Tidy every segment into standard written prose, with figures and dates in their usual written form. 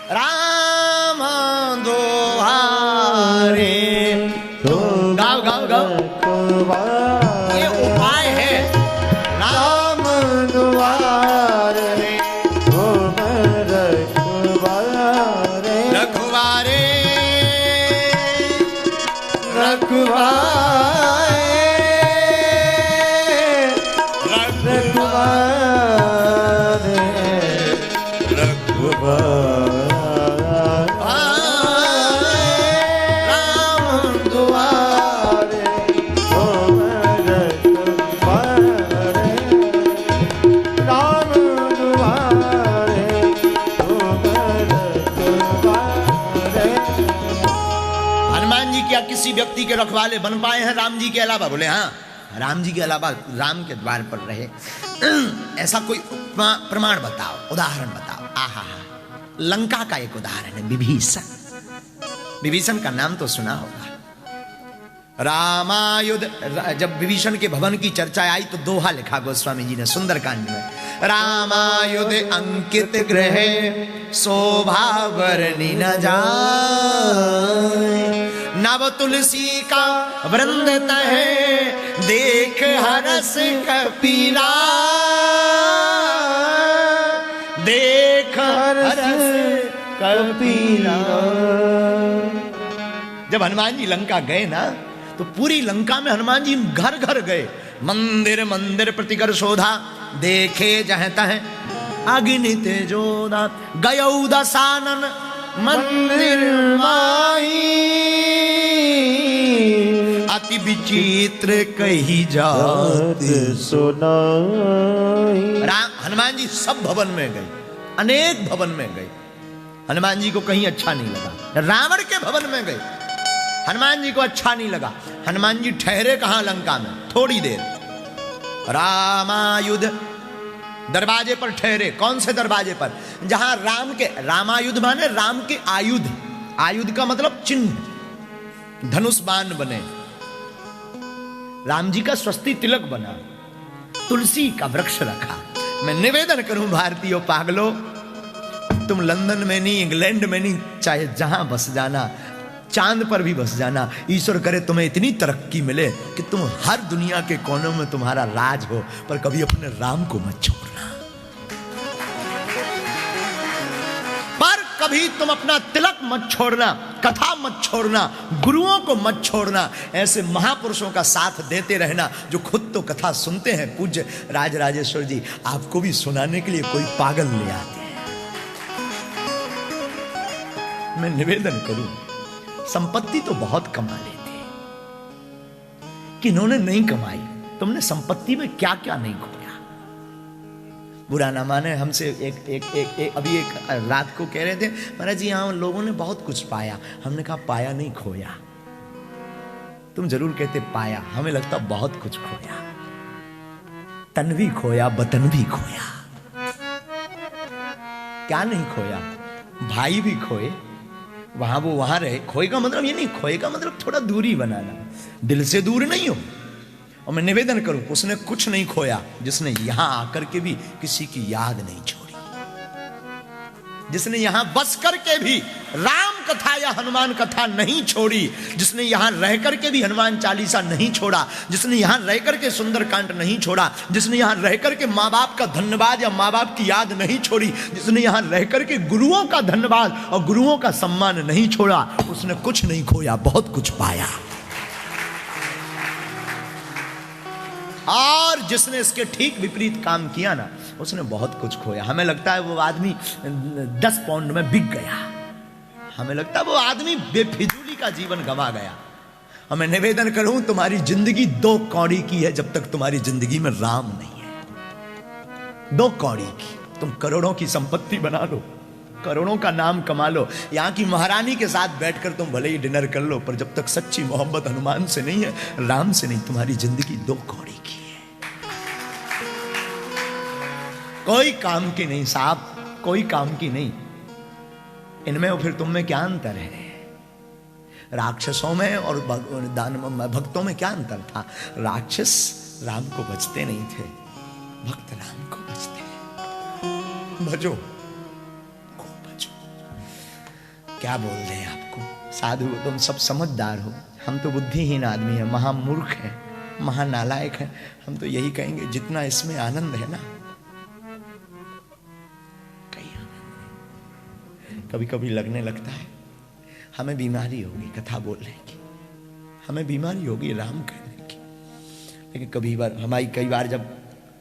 राम दुआरे। गाओ गाओ गाओ, ये उपाय है। राम दुआरे रखवारे रखवारे किसी व्यक्ति के रखवाले बन पाए हैं राम जी के अलावा? बोले हाँ, राम जी के अलावा राम के द्वार पर रहे। ऐसा कोई प्रमाण बताओ, उदाहरण बताओ। आहा, लंका का एक उदाहरण है, विभीषण। विभीषण का नाम तो सुना होगा। रामायुध, जब विभीषण के भवन की चर्चा आई तो दोहा लिखा गोस्वामी जी ने सुंदरकांड में। रामायुध अंकित गृहे शोभा वर्णि न जाए, नव तुलसी का वृंद तहे देख हरस कपीरा, देख हरस कपीरा। जब हनुमान जी लंका गए ना तो पूरी लंका में हनुमान जी घर घर गए, मंदिर मंदिर प्रतिकर शोधा, देखे जह तह अग्नि तेजोदा, गयौ दसानन मंदिर माही, अति विचित्र कही जात सुनाई। हनुमान जी सब भवन में गए, अनेक भवन में गए, हनुमान जी को कहीं अच्छा नहीं लगा। रावण के भवन में गए, हनुमान जी को अच्छा नहीं लगा। हनुमान जी ठहरे कहां? लंका में थोड़ी देर। रामायुध दरवाजे पर ठहरे। कौन से दरवाजे पर? जहां राम के, रामायुध माने राम के आयुध, आयुध का मतलब चिन्ह, धनुष बाण बने, राम जी का स्वस्ति तिलक बना, तुलसी का वृक्ष रखा। मैं निवेदन करूं भारतीयों पागलों, तुम लंदन में नहीं, इंग्लैंड में नहीं, चाहे जहां बस जाना, चांद पर भी बस जाना, ईश्वर करे तुम्हें इतनी तरक्की मिले कि तुम हर दुनिया के कोनों में तुम्हारा राज हो, पर कभी अपने राम को मत छोड़ना। पर कभी तुम अपना तिलक मत छोड़ना, कथा मत छोड़ना, गुरुओं को मत छोड़ना, ऐसे महापुरुषों का साथ देते रहना जो खुद तो कथा सुनते हैं। पूज्य राजराजेश्वर जी आपको भी सुनाने के लिए कोई पागल ले आते हैं। मैं निवेदन करूं, संपत्ति तो बहुत कमा लेते, किन्होंने नहीं कमाई? तुमने संपत्ति में क्या क्या नहीं खोया? बुरा ना माने, हमसे अभी एक रात को कह रहे थे, महाराज जी हाँ लोगों ने बहुत कुछ पाया। हमने कहा पाया नहीं, खोया। तुम जरूर कहते पाया, हमें लगता बहुत कुछ खोया। तन भी खोया, बतन भी खोया, क्या नहीं खोया? भाई भी खोए, वहां वो वहां रहे। खोए का मतलब ये नहीं, खोए का मतलब थोड़ा दूरी बनाना, दिल से दूर नहीं हो। और मैं निवेदन करूं, उसने कुछ नहीं खोया जिसने यहां आकर के भी किसी की याद नहीं छोड़ी, जिसने यहां बस करके भी राम कथा या हनुमान कथा नहीं छोड़ी, जिसने यहां रह करके भी हनुमान चालीसा नहीं छोड़ा, जिसने यहां रह करके सुंदरकांड नहीं छोड़ा, जिसने यहां रह करके माँ बाप का धन्यवाद या माँ बाप की याद नहीं छोड़ी, जिसने यहां रह करके गुरुओं का धन्यवाद और गुरुओं का सम्मान नहीं छोड़ा, उसने कुछ नहीं खोया, बहुत कुछ पाया। और जिसने इसके ठीक विपरीत काम किया ना, उसने बहुत कुछ खोया। हमें लगता है वो आदमी 10 पाउंड में बिक गया, हमें लगता है वो आदमी बेफिजूली का जीवन गंवा गया। और मैं निवेदन करूं, तुम्हारी जिंदगी 2 कौड़ी की है जब तक तुम्हारी जिंदगी में राम नहीं है। 2 कौड़ी की। तुम करोड़ों की संपत्ति बना लो, करोड़ों का नाम कमा लो, यहाँ की महारानी के साथ बैठकर तुम भले ही डिनर कर लो, पर जब तक सच्ची मोहब्बत हनुमान से नहीं है, राम से नहीं, तुम्हारी जिंदगी 2 कौड़ी की है। कोई काम की नहीं साहब, कोई काम की नहीं। इनमें और फिर तुम में क्या अंतर है? राक्षसों में और भक्तों में क्या अंतर था? राक्षस राम को बचते नहीं थे, भक्त राम को बचते। भजो, क्या बोल दें आपको, साधु तुम सब समझदार हो, हम तो बुद्धिहीन आदमी है, महामूर्ख है, महानालायक है। हम तो यही कहेंगे जितना इसमें आनंद है ना, कभी कभी लगने लगता है हमें बीमारी होगी कथा बोलने की, हमें बीमारी होगी राम कहने की। लेकिन कई बार जब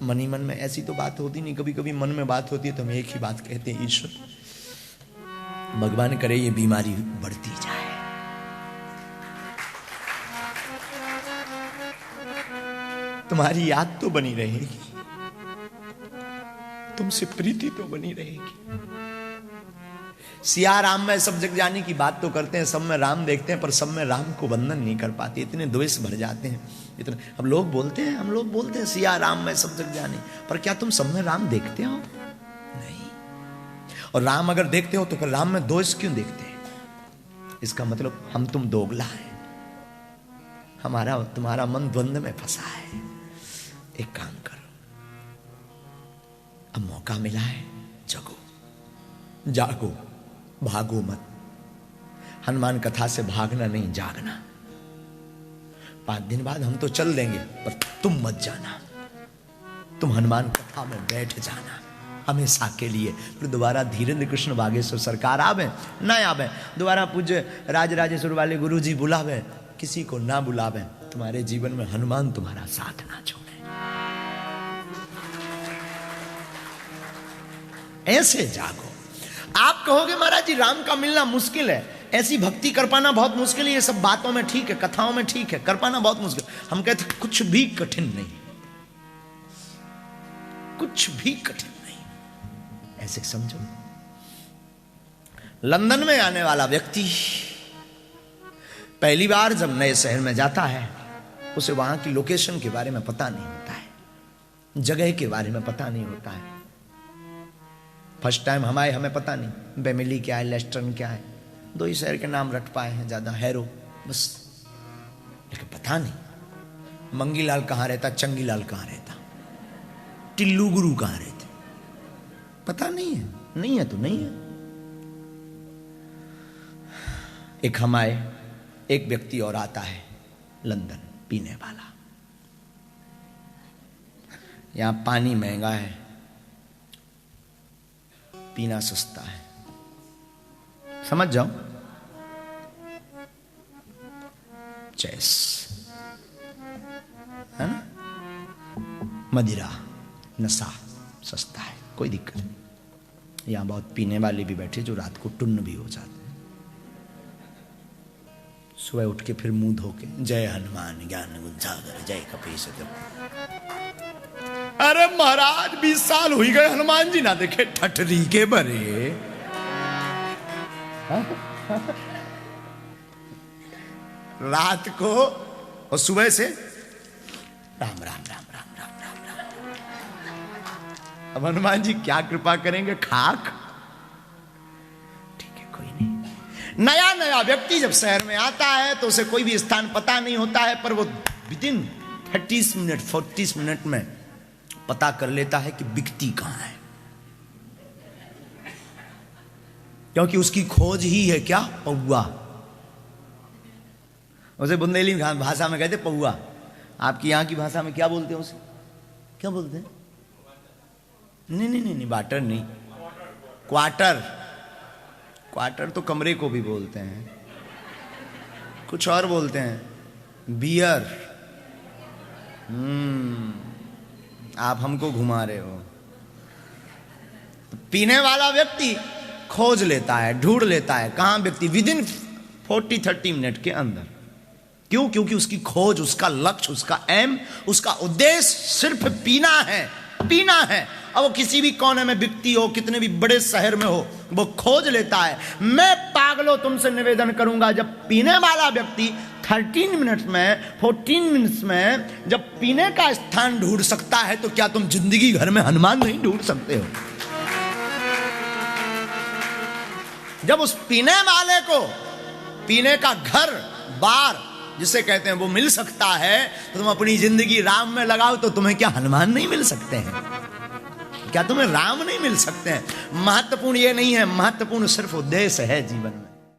मन ही मन में, ऐसी तो बात होती नहीं, कभी कभी मन में बात होती है तो हम एक ही बात कहते हैं, ईश्वर भगवान करे ये बीमारी बढ़ती जाए। तुम्हारी याद तो बनी रहेगी, तुमसे प्रीति तो बनी रहेगी। सिया राम में सब जग जाने की बात तो करते हैं, सब में राम देखते हैं, पर सब में राम को वंदन नहीं कर पाते, इतने द्वेष भर जाते हैं। इतने हम लोग बोलते हैं सिया राम में सब जग जाने, पर क्या तुम सब में राम देखते हो? नहीं। और राम अगर देखते हो तो फिर राम में दोष क्यों देखते हैं? इसका मतलब हम तुम दोगला है, हमारा तुम्हारा मन द्वंद्व में फंसा है। एक काम करो, अब मौका मिला है, जगो, जागो, भागो मत। हनुमान कथा से भागना नहीं, जागना। 5 दिन बाद हम तो चल देंगे, पर तुम मत जाना, तुम हनुमान कथा में बैठ जाना हमेशा के लिए। फिर दोबारा धीरेन्द्र कृष्ण बागेश्वर सरकार आवे ना आवे, दोबारा पूज्य राजराजेश्वर वाले गुरु जी बुलावे, किसी को ना बुलावे, तुम्हारे जीवन में हनुमान तुम्हारा साथ ना छोड़े। ऐसे जागो। आप कहोगे महाराज जी राम का मिलना मुश्किल है, ऐसी भक्ति कर पाना बहुत मुश्किल है, ये सब बातों में ठीक है, कथाओं में ठीक है, कर पाना बहुत मुश्किल। हम कहते कुछ भी कठिन नहीं, कुछ भी कठिन नहीं, ऐसे समझो। लंदन में आने वाला व्यक्ति पहली बार जब नए शहर में जाता है, उसे वहां की लोकेशन के बारे में पता नहीं होता है, जगह के बारे में पता नहीं होता है। फर्स्ट टाइम हमें पता नहीं बेमिली क्या है, लेस्टर्न क्या है, 2 ही शहर के नाम रट पाए हैं ज्यादा, हैरो बस। लेकिन पता नहीं मंगीलाल कहां रहता, चंगीलाल कहां रहता, टिल्लू गुरु कहां रहते, पता नहीं है। नहीं है तो नहीं है। एक व्यक्ति और आता है लंदन, पीने वाला। यहां पानी महंगा है, पीना सस्ता है, समझ जाओ। चेस है ना, मदिरा, नशा सस्ता है, कोई दिक्कत नहीं। यहां बहुत पीने वाले भी बैठे जो रात को टुन्न भी हो जाते हैं। सुबह उठ के फिर मुंह धो के जय हनुमान ज्ञान गुण सागर जय कपीस। अरे महाराज 20 साल हुई गए हनुमान जी ना देखे, ठठरी के बरे। रात को और सुबह से राम राम राम राम राम राम राम। अब हनुमान जी क्या कृपा करेंगे, खाक। ठीक है, कोई नहीं। नया नया व्यक्ति जब शहर में आता है तो उसे कोई भी स्थान पता नहीं होता है, पर वो विदिन 30 मिनट 40 मिनट में पता कर लेता है कि बिकती कहां है, क्योंकि उसकी खोज ही है क्या, पौआ। उसे बुंदेली भाषा में कहते पौआ। आपकी यहां की भाषा में क्या बोलते हैं उसे, क्या बोलते हैं? नहीं, बाटर नहीं, क्वार्टर। क्वार्टर तो कमरे को भी बोलते हैं, कुछ और बोलते हैं, बियर। आप हमको घुमा रहे हो। तो पीने वाला व्यक्ति खोज लेता है, ढूंढ लेता है कहां व्यक्ति, विदिन 40-30 मिनट के अंदर। क्यों? क्योंकि उसकी खोज, उसका लक्ष्य, उसका एम, उसका उद्देश्य सिर्फ पीना है, पीना है। अब वो किसी भी कोने में बिकती हो, कितने भी बड़े शहर में हो, वो खोज लेता है। मैं पागलों तुमसे निवेदन करूंगा, जब पीने वाला व्यक्ति 13 मिनट्स में, 14 मिनट्स में जब पीने का स्थान ढूंढ सकता है, तो क्या तुम जिंदगी भर में हनुमान नहीं ढूंढ सकते हो? जब उस पीने वाले को पीने का घर, बार जिसे कहते हैं, वो मिल सकता है, तो तुम अपनी जिंदगी राम में लगाओ, तो तुम्हें क्या हनुमान नहीं मिल सकते हैं? क्या तुम्हें राम नहीं मिल सकते हैं? महत्वपूर्ण ये नहीं है, महत्वपूर्ण सिर्फ उद्देश्य है जीवन में।